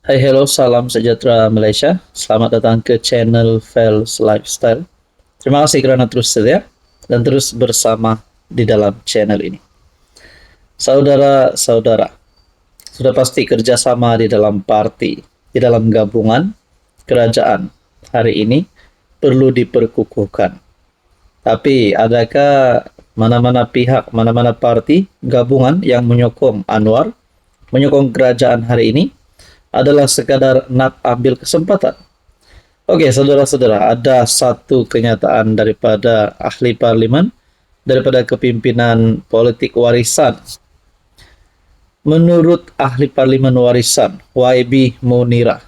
Hai, hello, salam sejahtera Malaysia. Selamat datang ke channel Fels Lifestyle. Terima kasih kerana terus setia dan terus bersama di dalam channel ini. Saudara-saudara, sudah pasti kerjasama di dalam parti, di dalam gabungan kerajaan hari ini perlu diperkukuhkan. Tapi adakah mana-mana pihak, mana-mana parti gabungan yang menyokong Anwar, menyokong kerajaan hari ini adalah sekadar nak ambil kesempatan? Oke, saudara-saudara, ada satu kenyataan daripada ahli parlimen, daripada kepimpinan politik warisan. Menurut ahli parlimen warisan, YB Munira,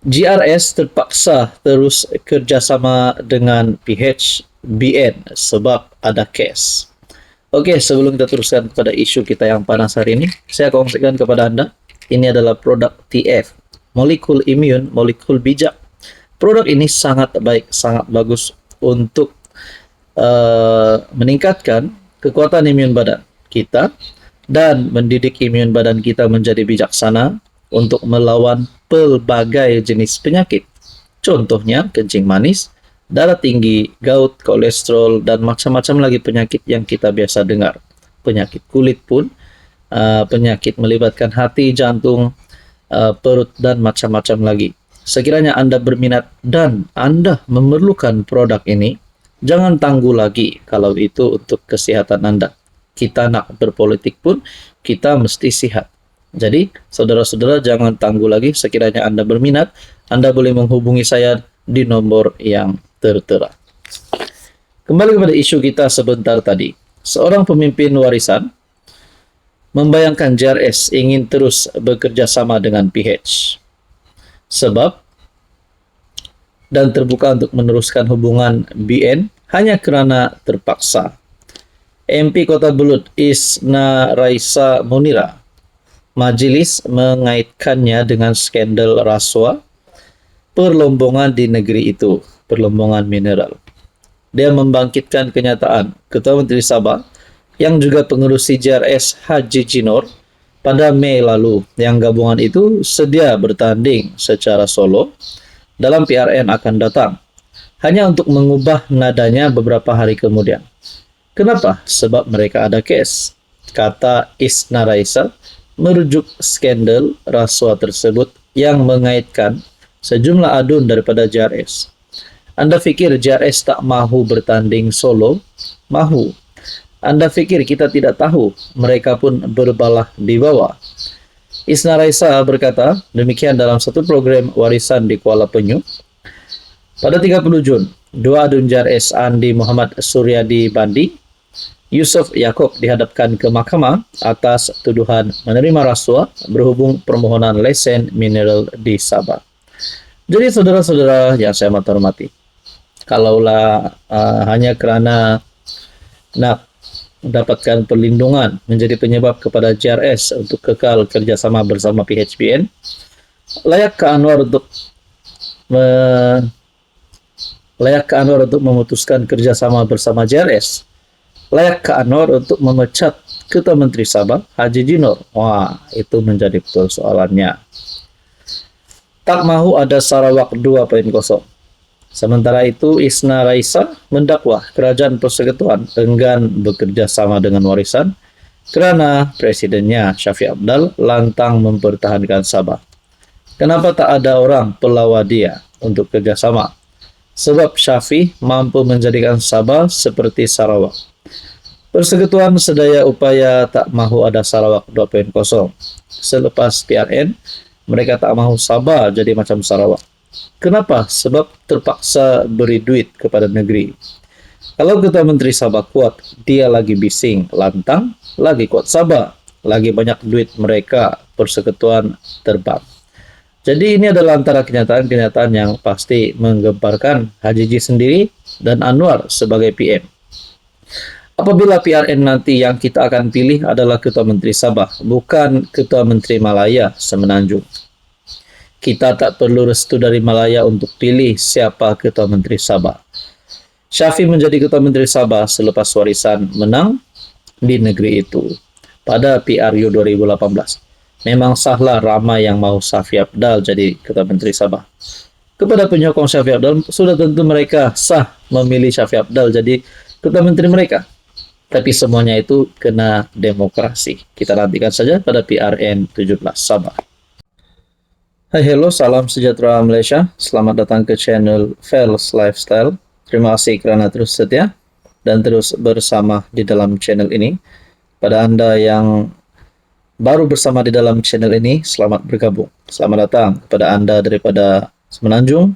GRS terpaksa terus kerjasama dengan PHBN sebab ada kes. Oke, sebelum kita teruskan kepada isu kita yang panas hari ini, saya kongsikan kepada Anda, ini adalah produk TF, molekul imun, molekul bijak. Produk ini sangat baik, sangat bagus untuk meningkatkan kekuatan imun badan kita dan mendidik imun badan kita menjadi bijaksana untuk melawan pelbagai jenis penyakit. Contohnya kencing manis, darah tinggi, gout, kolesterol, dan macam-macam lagi penyakit yang kita biasa dengar. Penyakit kulit pun, penyakit melibatkan hati, jantung, perut, dan macam-macam lagi. Sekiranya Anda berminat dan Anda memerlukan produk ini, jangan tangguh lagi kalau itu untuk kesehatan Anda. Kita nak berpolitik pun, kita mesti sihat. Jadi, saudara-saudara, jangan tangguh lagi. Sekiranya Anda berminat, Anda boleh menghubungi saya di nomor yang tertera. Kembali kepada isu kita sebentar tadi. Seorang pemimpin warisan membayangkan JRS ingin terus bekerja sama dengan PH. Sebab dan terbuka untuk meneruskan hubungan BN hanya kerana terpaksa. MP Kota Belud Isna Raisa Munira, majlis mengaitkannya dengan skandal rasuah perlombongan di negeri itu, perlombongan mineral. Dia membangkitkan kenyataan Ketua Menteri Sabah yang juga pengerusi JRS Haji Jinor pada Mei lalu, yang gabungan itu sedia bertanding secara solo dalam PRN akan datang, hanya untuk mengubah nadanya beberapa hari kemudian. Kenapa? Sebab mereka ada kes, kata Isna Raisa, merujuk skandal rasuah tersebut yang mengaitkan sejumlah adun daripada JRS. Anda fikir JRS tak mahu bertanding solo? Mahu. Anda fikir kita tidak tahu? Mereka pun berbalah di bawah. Isna Raisa berkata demikian dalam satu program warisan di Kuala Penyu. Pada 30 Jun, dua adun JRS Andi Muhammad Suryadi Bandi, Yusuf Yaakob dihadapkan ke mahkamah atas tuduhan menerima rasuah berhubung permohonan lesen mineral di Sabah. Jadi saudara-saudara yang saya hormati, kalaulah hanya kerana nak mendapatkan perlindungan menjadi penyebab kepada JRS untuk kekal kerjasama bersama PHBN, layak ke Anwar untuk memutuskan kerjasama bersama JRS? Layak ke Anwar untuk memecat Ketua Menteri Sabah Haji Jinor? Wah, itu menjadi persoalannya. Tak mahu ada Sarawak 2.0. Sementara itu, Isna Raisa mendakwa kerajaan persekutuan enggan bekerja sama dengan warisan kerana presidennya Shafie Apdal lantang mempertahankan Sabah. Kenapa tak ada orang pelawar dia untuk kerjasama? Sebab Shafie mampu menjadikan Sabah seperti Sarawak. Persekutuan sedaya upaya tak mahu ada Sarawak 2.0. Selepas PRN, mereka tak mahu Sabah jadi macam Sarawak. Kenapa? Sebab terpaksa beri duit kepada negeri. Kalau Ketua Menteri Sabah kuat, dia lagi bising, lantang, lagi kuat Sabah, lagi banyak duit mereka, persekutuan terbang. Jadi ini adalah antara kenyataan-kenyataan yang pasti menggemparkan Haji Ji sendiri dan Anwar sebagai PM. Apabila PRN nanti yang kita akan pilih adalah Ketua Menteri Sabah, bukan Ketua Menteri Malaya Semenanjung. Kita tak perlu restu dari Malaya untuk pilih siapa Ketua Menteri Sabah. Shafie menjadi Ketua Menteri Sabah selepas warisan menang di negeri itu pada PRU 2018. memang sahlah ramai yang mau Syafi Abdal jadi Ketua Menteri Sabah. Kepada penyokong Syafi Abdal, sudah tentu mereka sah memilih Syafi Abdal jadi Ketua Menteri mereka. Tapi semuanya itu kena demokrasi. Kita nantikan saja pada PRN 17 Sabah. Hai, hello, salam sejahtera Malaysia. Selamat datang ke channel Fels Lifestyle. Terima kasih kerana terus setia dan terus bersama di dalam channel ini. Pada Anda yang baru bersama di dalam channel ini, selamat bergabung. Selamat datang kepada Anda daripada Semenanjung,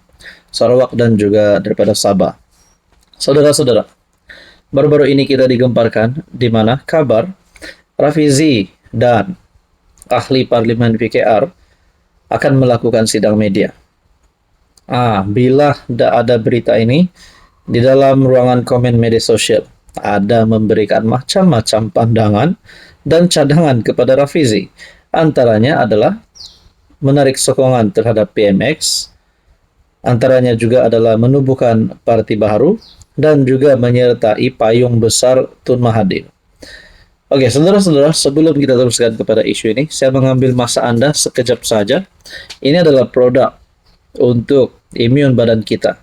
Sarawak, dan juga daripada Sabah. Saudara-saudara, baru-baru ini kita digemparkan di mana kabar Rafizi dan ahli parlimen PKR akan melakukan sidang media. Bila ada berita ini di dalam ruangan komen media sosial, ada memberikan macam-macam pandangan dan cadangan kepada Rafizi. Antaranya adalah menarik sokongan terhadap PMX, antaranya juga adalah menubuhkan parti baru, dan juga menyertai payung besar Tun Mahathir. Oke, saudara-saudara, sebelum kita teruskan kepada isu ini, saya mengambil masa Anda sekejap saja. Ini adalah produk untuk imun badan kita.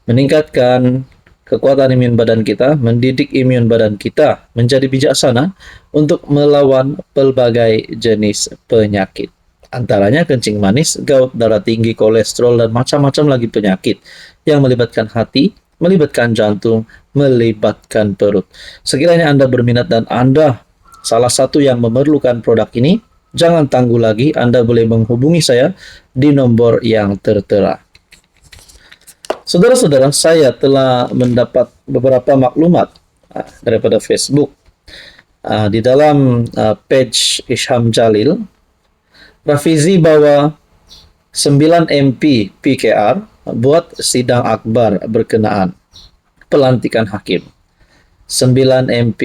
Meningkatkan kekuatan imun badan kita, mendidik imun badan kita menjadi bijaksana untuk melawan pelbagai jenis penyakit. Antaranya kencing manis, gout, darah tinggi, kolesterol, dan macam-macam lagi penyakit yang melibatkan hati, melibatkan jantung, melibatkan perut. Sekiranya Anda berminat dan Anda salah satu yang memerlukan produk ini, jangan tunggu lagi, Anda boleh menghubungi saya di nomor yang tertera. Saudara-saudara, saya telah mendapat beberapa maklumat daripada Facebook. Di dalam page Isham Jalil, Rafizi bawa 9 MP PKR buat sidang akbar berkenaan pelantikan hakim. 9 MP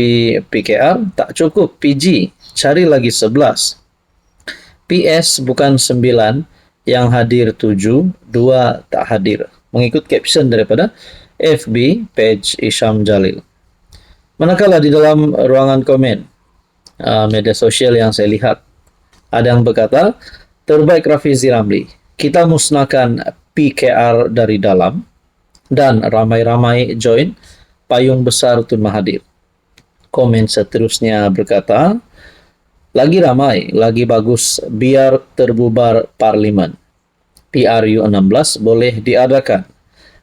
PKR tak cukup PG, cari lagi 11. PS bukan 9, yang hadir 7, 2 tak hadir. Mengikut caption daripada FB page Isham Jalil. Manakala di dalam ruangan komen media sosial yang saya lihat, ada yang berkata, terbaik Rafizi Ramli, kita musnahkan PKR dari dalam dan ramai-ramai join payung besar Tun Mahathir. Komen seterusnya berkata, lagi ramai, lagi bagus, biar terbubar parlimen. PRU 16 boleh diadakan.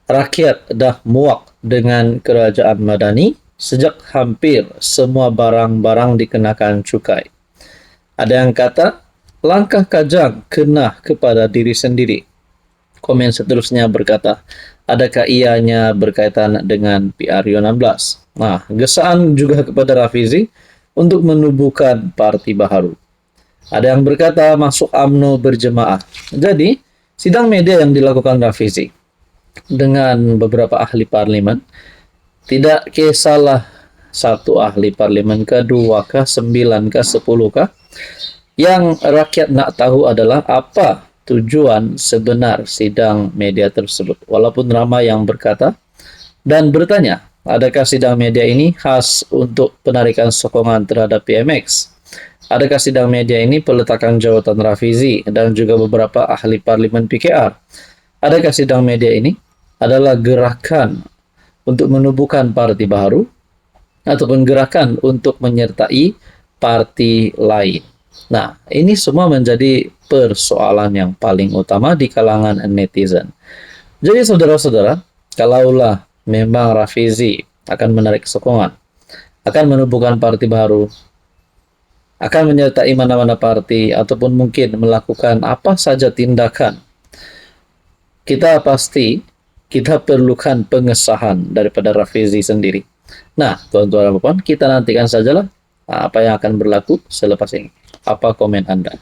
Rakyat dah muak dengan kerajaan Madani sejak hampir semua barang-barang dikenakan cukai. Ada yang kata, langkah kajang kena kepada diri sendiri. Komen seterusnya berkata, adakah ianya berkaitan dengan PRU 16? Gesaan juga kepada Rafizi untuk menubuhkan parti baru. Ada yang berkata masuk UMNO berjemaah. Jadi, sidang media yang dilakukan Rafizi dengan beberapa ahli parlimen, tidak kisahlah satu ahli parlimen ke, 2 kah, 9 kah, 10 kah, yang rakyat nak tahu adalah apa tujuan sebenar sidang media tersebut. Walaupun ramai yang berkata dan bertanya, adakah sidang media ini khas untuk penarikan sokongan terhadap PMX? Adakah sidang media ini peletakan jawatan Rafizi dan juga beberapa ahli parlimen PKR? Adakah sidang media ini adalah gerakan untuk menubuhkan parti baru ataupun gerakan untuk menyertai parti lain? Ini semua menjadi persoalan yang paling utama di kalangan netizen. Jadi saudara-saudara, kalaulah memang Rafizi akan menarik sokongan, akan menubuhkan parti baru, akan menyertai mana-mana parti, ataupun mungkin melakukan apa saja tindakan, kita perlukan pengesahan daripada Rafizi sendiri. Tuan-tuan dan puan, kita nantikan sajalah apa yang akan berlaku selepas ini. Apa komen Anda?